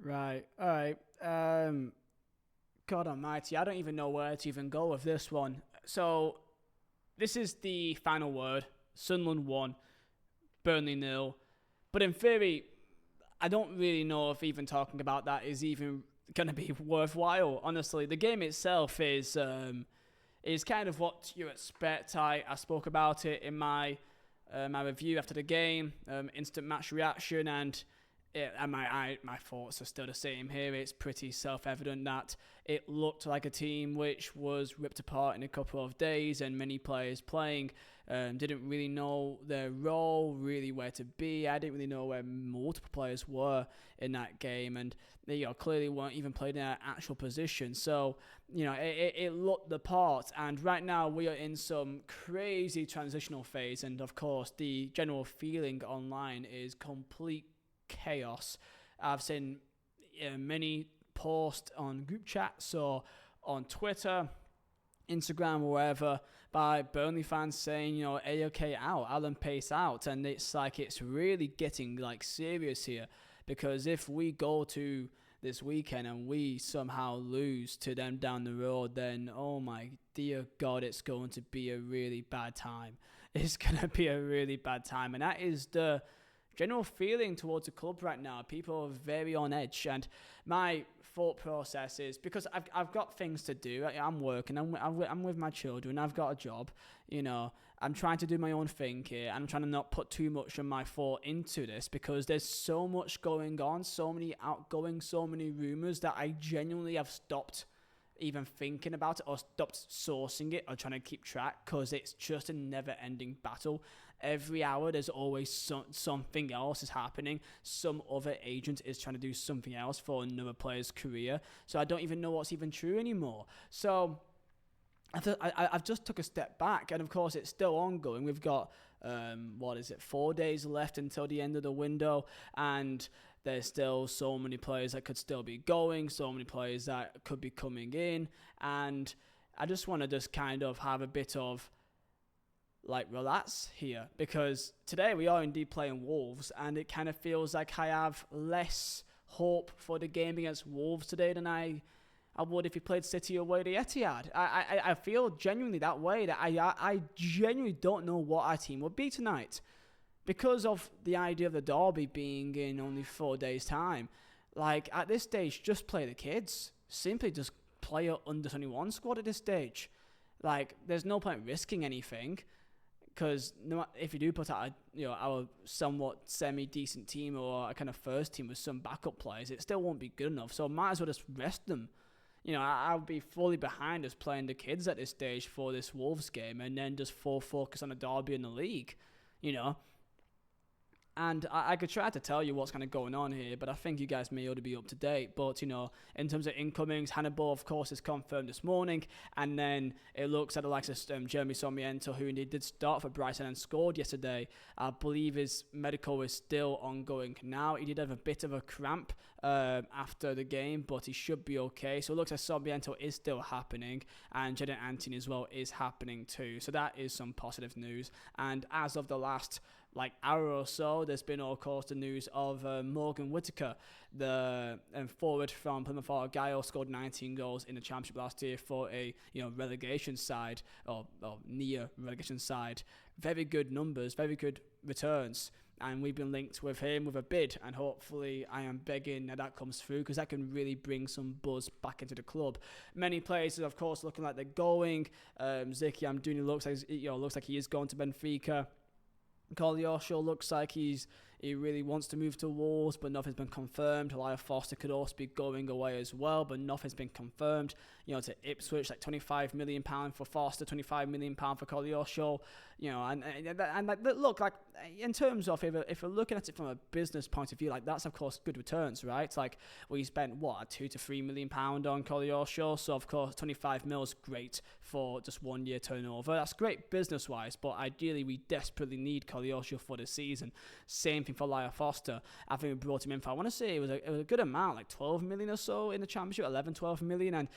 Right. All right. God Almighty, I don't even know where to even go with this one. So this is the final word. Sunderland won, Burnley nil. But in theory, I don't really know if even talking about that is even going to be worthwhile. Honestly, the game itself is kind of what you expect. I spoke about it in my review after the game, instant match reaction, and my thoughts are still the same here. It's pretty self-evident that it looked like a team which was ripped apart in a couple of days, and many players playing didn't really know their role, really where to be. I didn't really know where multiple players were in that game, and they clearly weren't even playing in their actual position. So it looked the part, and right now we are in some crazy transitional phase, and of course the general feeling online is complete chaos. I've seen many posts on group chats or on Twitter, Instagram, or wherever, by Burnley fans saying, AOK out, Alan Pace out, and it's like it's really getting like serious here, because if we go to this weekend and we somehow lose to them down the road, then oh my dear God, it's going to be a really bad time. It's going to be a really bad time, and that is the general feeling towards the club right now. People are very on edge, and my thought process is, because I've got things to do. I'm working. I'm with my children. I've got a job. I'm trying to do my own thing here. I'm trying to not put too much of my thought into this, because there's so much going on, so many outgoing, so many rumors, that I genuinely have stopped even thinking about it, or stopped sourcing it, or trying to keep track, because it's just a never-ending battle. Every hour there's always something else is happening. Some other agent is trying to do something else for another player's career, so I don't even know what's even true anymore. So I've just took a step back, and of course it's still ongoing. We've got 4 days left until the end of the window, and there's still so many players that could still be going, so many players that could be coming in, and I just want to just kind of have a bit of relax here, because today we are indeed playing Wolves, and it kind of feels like I have less hope for the game against Wolves today than I would if he played City away at the Etihad. I feel genuinely that way, that I genuinely don't know what our team would be tonight, because of the idea of the derby being in only 4 days' time. At this stage, just play the kids. Simply just play your under-21 squad at this stage. There's no point risking anything, because if you do put out our somewhat semi-decent team, or a kind of first team with some backup players, it still won't be good enough. So might as well just rest them. I'll be fully behind us playing the kids at this stage for this Wolves game, and then just full focus on the derby in the league. And I could try to tell you what's kind of going on here, but I think you guys may already be up to date. But, in terms of incomings, Hannibal, of course, is confirmed this morning. And then it looks at the likes of Jeremy Somiento, who indeed did start for Brighton and scored yesterday. I believe his medical is still ongoing now. He did have a bit of a cramp after the game, but he should be okay. So it looks like Somiento is still happening. And Jadon Anthony as well is happening too. So that is some positive news. And as of the last hour or so, there's been, of course, the news of Morgan Whittaker, the forward from Plymouth Argyle, scored 19 goals in the Championship last year for a relegation side, or near relegation side. Very good numbers, very good returns, and we've been linked with him with a bid, and hopefully I am begging that comes through, because that can really bring some buzz back into the club. Many players, of course, looking like they're going. Zeki Amdouni looks like he is going to Benfica. Koleosho looks like he really wants to move to Wolves, but nothing's been confirmed. Elia Foster could also be going away as well, but nothing's been confirmed. To Ipswich, £25 million for Foster, £25 million for Koleosho. Look, in terms of, if we're looking at it from a business point of view, that's of course good returns, right? We spent £2 to £3 million on Koleosho, so of course 25 mil is great for just 1 year turnover. That's great business wise, but ideally we desperately need Koleosho for the season. Same thing for Elia Foster. I think we brought him in for, I want to say it was a good amount, 12 million or so in the Championship, 11, 12 million, and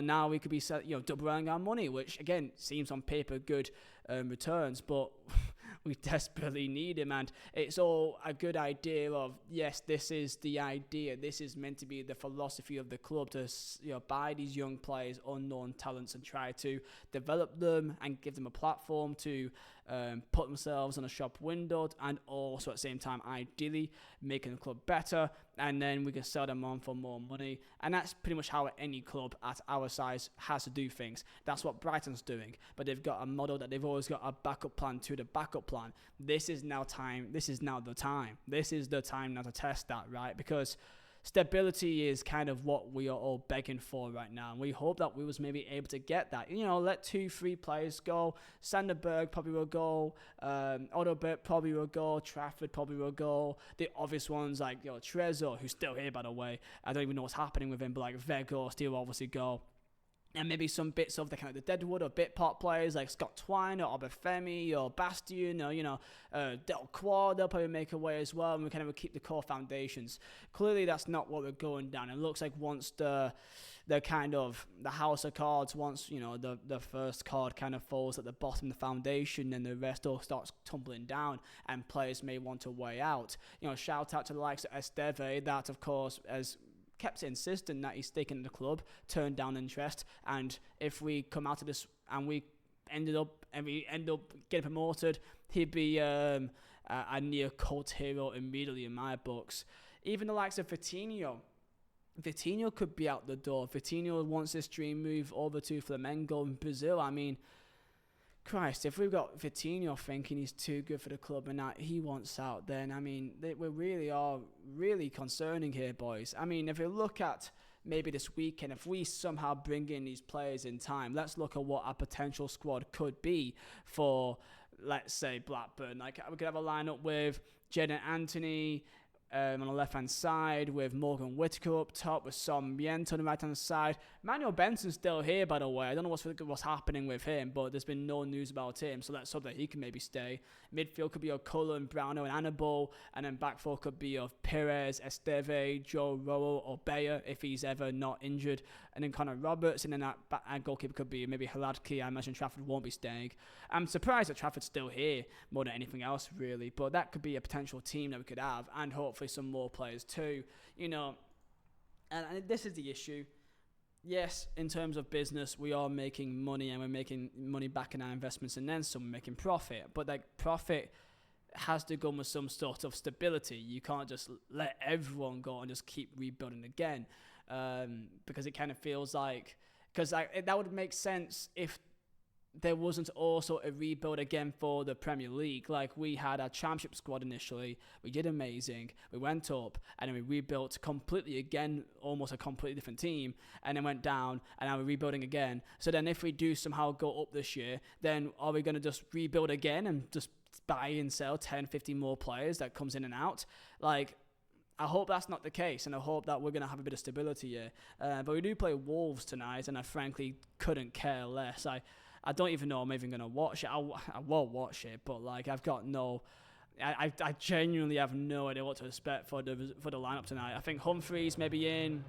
now we could be doubling our money, which again seems on paper good returns, but we desperately need him. And it's all a good idea of, yes, this is the idea. This is meant to be the philosophy of the club, to buy these young players, unknown talents, and try to develop them and give them a platform to put themselves on a shop window, and also at the same time, ideally, making the club better, and then we can sell them on for more money. And that's pretty much how any club at our size has to do things. That's what Brighton's doing, but they've got a model that they've always got a backup plan to the backup plan. This is now time. This is now the time. This is the time now to test that, right? Because stability is kind of what we are all begging for right now. And we hope that we was maybe able to get that. Let 2-3 players go. Sanderberg probably will go. Odobert probably will go. Trafford probably will go. The obvious ones like Trezor, who's still here, by the way. I don't even know what's happening with him, but like Vego still obviously go. And maybe some bits of the kind of the Deadwood or bit part players like Scott Twine or Obafemi or Bastion or, Del Quad, they'll probably make a way as well. And we kind of keep the core foundations. Clearly, that's not what we're going down. It looks like once the kind of the house of cards, once, the first card kind of falls at the bottom of the foundation, and the rest all starts tumbling down and players may want a way out. Shout out to the likes of Esteve, that, of course, as kept insisting that he's sticking to the club, turned down interest, and if we come out of this and we end up getting promoted, he'd be a near cult hero immediately in my books. Even the likes of Vitinho could be out the door. Vitinho wants this dream move over to Flamengo in Brazil. I mean, Christ, if we've got Vitinho thinking he's too good for the club and that he wants out, then, I mean, we really are really concerning here, boys. I mean, if we look at maybe this weekend, if we somehow bring in these players in time, let's look at what our potential squad could be for, let's say, Blackburn. Like, we could have a lineup with Jadon Anthony on the left-hand side, with Morgan Whittaker up top, with Son Miento on the right-hand side. Manuel Benson's still here, by the way. I don't know what's happening with him, but there's been no news about him, so let's hope that he can maybe stay. Midfield could be of Cullen, Browno, and Annabelle, and then back four could be of Perez, Esteve, Joe Rowe, or Bayer, if he's ever not injured, and then Connor Roberts, and then that goalkeeper could be maybe Hladky. I imagine Trafford won't be staying. I'm surprised that Trafford's still here more than anything else, really, but that could be a potential team that we could have, and hopefully some more players too, and this is the issue. Yes, in terms of business, we are making money, and we're making money back in our investments, and then some making profit, but that profit has to come with some sort of stability. You can't just let everyone go and just keep rebuilding again, because it kind of feels like, that would make sense if there wasn't also a rebuild again for the Premier League. Like, we had our championship squad initially, we did amazing, we went up, and then we rebuilt completely again, almost a completely different team, and then went down, and now we're rebuilding again. So then if we do somehow go up this year, then are we going to just rebuild again and just buy and sell 10, 15 more players that comes in and out? Like, I hope that's not the case, and I hope that we're going to have a bit of stability here. But we do play Wolves tonight, and I frankly couldn't care less. I don't even know I'm even going to watch it. I will watch it, but like, I've got no... I genuinely have no idea what to expect for the lineup tonight. I think Humphreys may be in.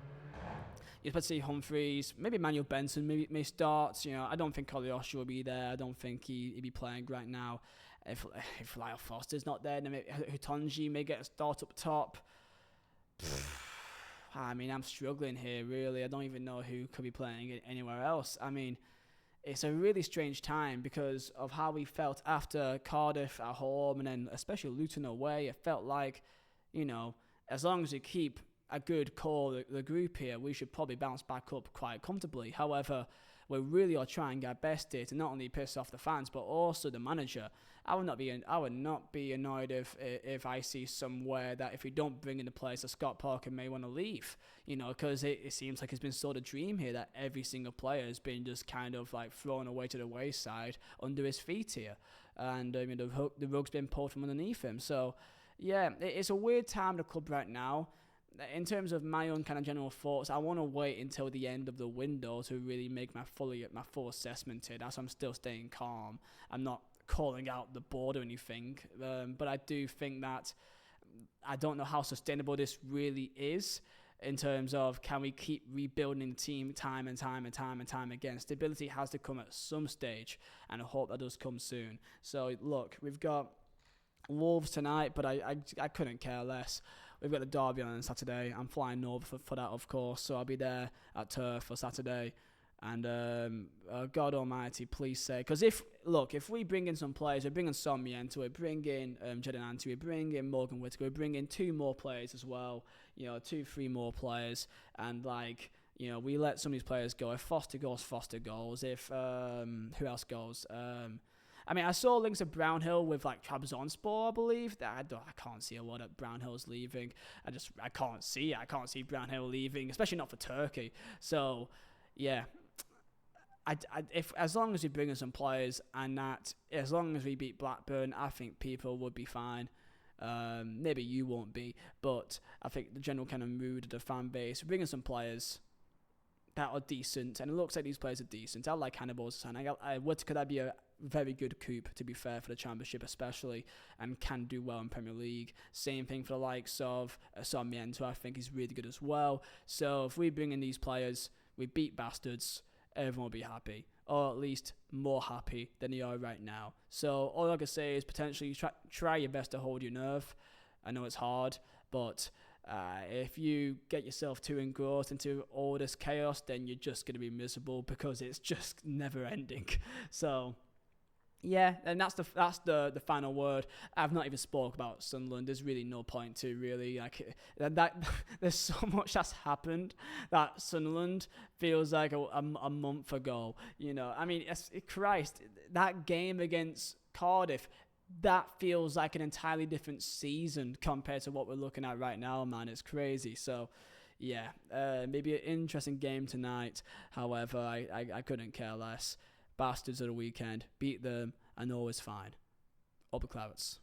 You're supposed to see Humphreys. Maybe Manuel Benson may start. I don't think Koleosho will be there. I don't think he'd be playing right now. If Lyle Foster's not there, then maybe Hutonji may get a start up top. I mean, I'm struggling here, really. I don't even know who could be playing anywhere else. I mean, it's a really strange time because of how we felt after Cardiff at home, and then especially Luton away. It felt like, as long as we keep a good core, the group here, we should probably bounce back up quite comfortably. However, we really are trying our best here to not only piss off the fans, but also the manager. I would not be annoyed if I see somewhere that if we don't bring in the players, that Scott Parker may want to leave, because it seems like it's been sort of dream here that every single player has been just kind of like thrown away to the wayside under his feet here, and the rug's been pulled from underneath him. So yeah, it's a weird time in the club right now. In terms of my own kind of general thoughts, I want to wait until the end of the window to really make my full assessment here. That's why I'm still staying calm. I'm not calling out the board or anything, but I do think that I don't know how sustainable this really is in terms of, can we keep rebuilding the team time and time again. Stability has to come at some stage, and I hope that does come soon. So look, we've got Wolves tonight, but I couldn't care less. We've got the derby on Saturday. I'm flying north for that, of course, so I'll be there at Turf for Saturday. And God Almighty, please say, because if we bring in some players, we bring in Son Miento, we bring in Jadon Ante, we bring in Morgan Whittaker, we bring in 2 more players as well, 2-3 more players, and we let some of these players go. If Foster goes. If who else goes? I saw links of Brownhill with Trabzonspor, I believe. I can't see a lot of Brownhill's leaving. I can't see Brownhill leaving, especially not for Turkey. So, yeah. If as long as we bring in some players and that, as long as we beat Blackburn, I think people would be fine. Maybe you won't be, but I think the general kind of mood of the fan base, bringing some players that are decent, and it looks like these players are decent. I like Hannibal as a sign. Could that be a very good coup, to be fair, for the Championship especially, and can do well in Premier League. Same thing for the likes of Sarmiento. I think he's really good as well. So if we bring in these players, we beat Bastards, everyone will be happy, or at least more happy than they are right now. So all I can say is potentially try your best to hold your nerve. I know it's hard, but if you get yourself too engrossed into all this chaos, then you're just going to be miserable because it's just never ending. So yeah, and that's the final word. I've not even spoke about Sunderland. There's really no point to really that. There's so much that's happened that Sunderland feels like a month ago. Christ, that game against Cardiff, that feels like an entirely different season compared to what we're looking at right now, man. It's crazy. So yeah, maybe an interesting game tonight. However, I couldn't care less. Bastards of the weekend, beat them, and all is fine. Up the Clarets.